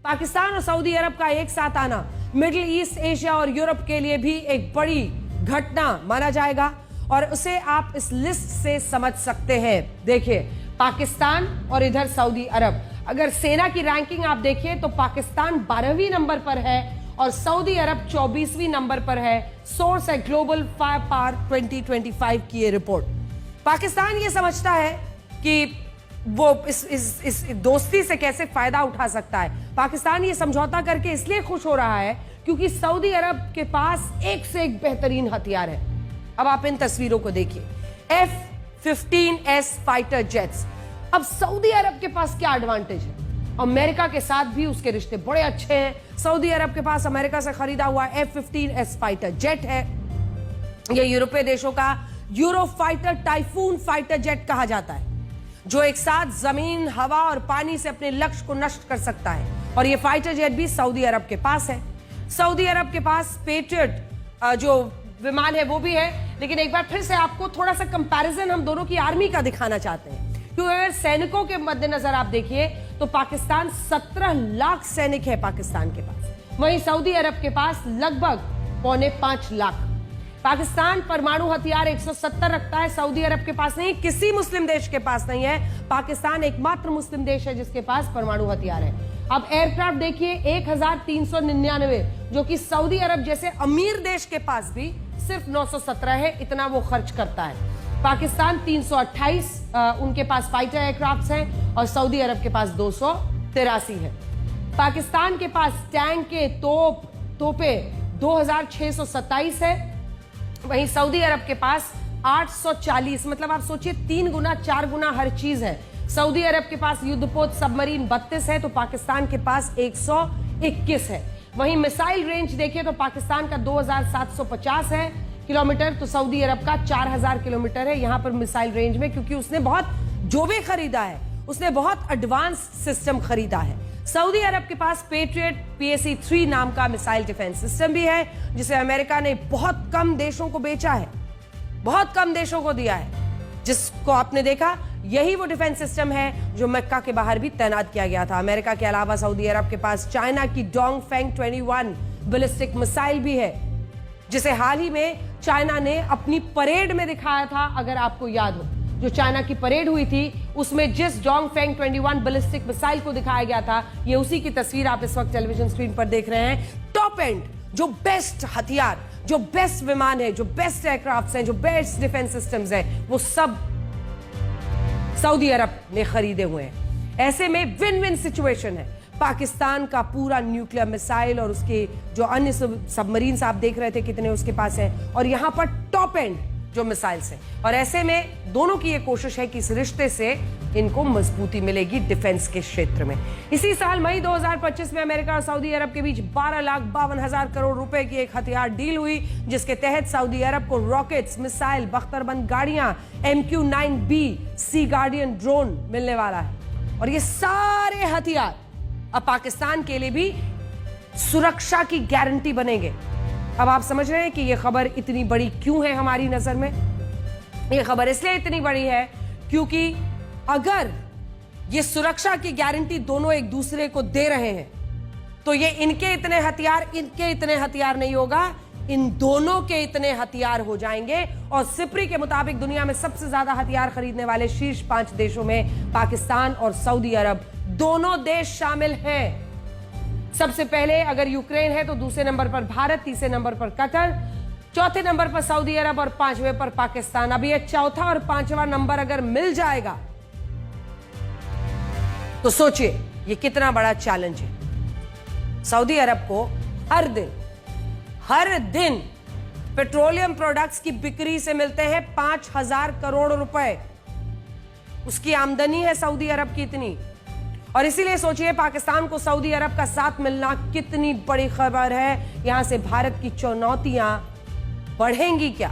पाकिस्तान और सऊदी अरब का एक साथ आना मिडिल ईस्ट, एशिया और यूरोप के लिए भी एक बड़ी घटना माना जाएगा और उसे आप इस लिस्ट से समझ सकते हैं। देखिए, पाकिस्तान और इधर सऊदी अरब, अगर सेना की रैंकिंग आप देखिए तो पाकिस्तान 12वीं नंबर पर है और सऊदी अरब 24वीं नंबर पर है। सोर्स है ग्लोबल फायर पावर 2025 की ये रिपोर्ट। पाकिस्तान ये समझता है कि वो इस दोस्ती से कैसे फायदा उठा सकता है। पाकिस्तान ये समझौता करके इसलिए खुश हो रहा है क्योंकि सऊदी अरब के पास एक से एक बेहतरीन हथियार है। अब आप इन तस्वीरों को देखिए, F-15S फाइटर जेट्स। अब सऊदी अरब के पास क्या एडवांटेज है? अमेरिका के साथ भी उसके रिश्ते बड़े अच्छे हैं। सऊदी अरब के पास अमेरिका से खरीदा हुआ F-15S फाइटर जेट है। यह यूरोपीय देशों का euro fighter typhoon fighter jet कहा जाता है, जो एक साथ जमीन, हवा और पानी से अपने लक्ष्य को नष्ट कर सकता है। और यह फाइटर जेट भी सऊदी अरब के पास है। सऊदी अरब के पास पेट्रियट जो विमान है वो भी है। लेकिन एक बार फिर से आपको थोड़ा सा कंपैरिजन हम दोनों की आर्मी का दिखाना चाहते हैं, क्योंकि अगर सैनिकों के मद्देनजर आप देखिए तो पाकिस्तान 17 लाख सैनिक है पाकिस्तान के पास, वहीं सऊदी अरब के पास लगभग 4.25 लाख। पाकिस्तान परमाणु हथियार 170 रखता है, सऊदी अरब के पास नहीं, किसी मुस्लिम देश के पास नहीं है। पाकिस्तान एकमात्र मुस्लिम देश है जिसके पास परमाणु हथियार है। अब एयरक्राफ्ट देखिए 1399, जो कि सऊदी अरब जैसे अमीर देश के पास भी सिर्फ 917 है, इतना वो खर्च करता है। पाकिस्तान 328 उनके पास फाइटर एयरक्राफ्ट हैं और सऊदी अरब के पास 283 है। पाकिस्तान के पास टैंक के तोपे 2627 है, वहीं सऊदी अरब के पास 840, मतलब आप सोचिए 3 गुना 4 गुना हर चीज है। सऊदी अरब के पास युद्धपोत सबमरीन 32 है तो पाकिस्तान के पास 121 है। वहीं मिसाइल रेंज देखिए तो पाकिस्तान का 2750 है किलोमीटर, तो सऊदी अरब का 4000 किलोमीटर है यहां पर मिसाइल रेंज में, क्योंकि उसने बहुत जो भी खरीदा है उसने बहुत एडवांस सिस्टम खरीदा है। सऊदी अरब के पास पेट्रियट PAC-3 नाम का मिसाइल डिफेंस सिस्टम भी है, जिसे अमेरिका ने बहुत कम देशों को बेचा है, बहुत कम देशों को दिया है। जिसको आपने देखा, यही वो डिफेंस सिस्टम है जो मक्का के बाहर भी तैनात किया गया था। अमेरिका के अलावा सऊदी अरब के पास चाइना की डोंगफेंग 21 बैलिस्टिक मिसाइल भी है, जिसे हाल ही में चाइना ने अपनी परेड में दिखाया था। अगर आपको याद हो, जो चाइना की परेड हुई थी उसमें जिस डोंगफेंग 21 बैलिस्टिक मिसाइल को दिखाया गया था, ये उसी की तस्वीर आप इस वक्त टेलीविजन स्क्रीन पर देख रहे हैं। टॉप एंड जो बेस्ट हथियार, जो बेस्ट विमान है, जो बेस्ट एयरक्राफ्ट हैं, जो बेस्ट डिफेंस सिस्टम्स हैं, वो सब सऊदी अरब ने खरीदे हुए हैं। ऐसे में विन विन सिचुएशन है। पाकिस्तान का पूरा न्यूक्लियर मिसाइल और उसके जो अन्य सबमरीन्स आप देख रहे थे कितने उसके पास है, और यहां पर टॉप एंड जो मिसाइल्स हैं। और ऐसे में दोनों की ये कोशिश है कि इस रिश्ते से इनको मजबूती मिलेगी डिफेंस के क्षेत्र में। इसी साल मई 2025 में अमेरिका और सऊदी अरब के बीच 12,52,000 करोड़ रुपए की एक हथियार डील हुई, जिसके तहत सऊदी अरब को रॉकेट्स, मिसाइल, बख्तरबंद गाड़ियां, MQ-9B सी गार्डियन ड्रोन मिलने वाला है। और ये सारे हथियार अब पाकिस्तान के लिए भी सुरक्षा की गारंटी बनेंगे। अब आप समझ रहे हैं कि यह खबर इतनी बड़ी क्यों है हमारी नजर में। यह खबर इसलिए इतनी बड़ी है क्योंकि अगर ये सुरक्षा की गारंटी दोनों एक दूसरे को दे रहे हैं तो ये इनके इतने हथियार नहीं होगा, इन दोनों के इतने हथियार हो जाएंगे। और सिप्री के मुताबिक दुनिया में सबसे ज्यादा हथियार खरीदने वाले शीर्ष 5 देशों में पाकिस्तान और सऊदी अरब दोनों देश शामिल हैं। सबसे पहले अगर यूक्रेन है तो दूसरे नंबर पर भारत, तीसरे नंबर पर कतर, चौथे नंबर पर सऊदी अरब और 5वें पर पाकिस्तान। अब ये चौथा और 5वां नंबर अगर मिल जाएगा तो सोचिए ये कितना बड़ा चैलेंज है। सऊदी अरब को हर दिन पेट्रोलियम प्रोडक्ट्स की बिक्री से मिलते हैं 5,000 करोड़ रुपए। उसकी आमदनी है सऊदी अरब की इतनी। और इसीलिए सोचिए पाकिस्तान को सऊदी अरब का साथ मिलना कितनी बड़ी खबर है। यहां से भारत की चुनौतियां बढ़ेंगी क्या?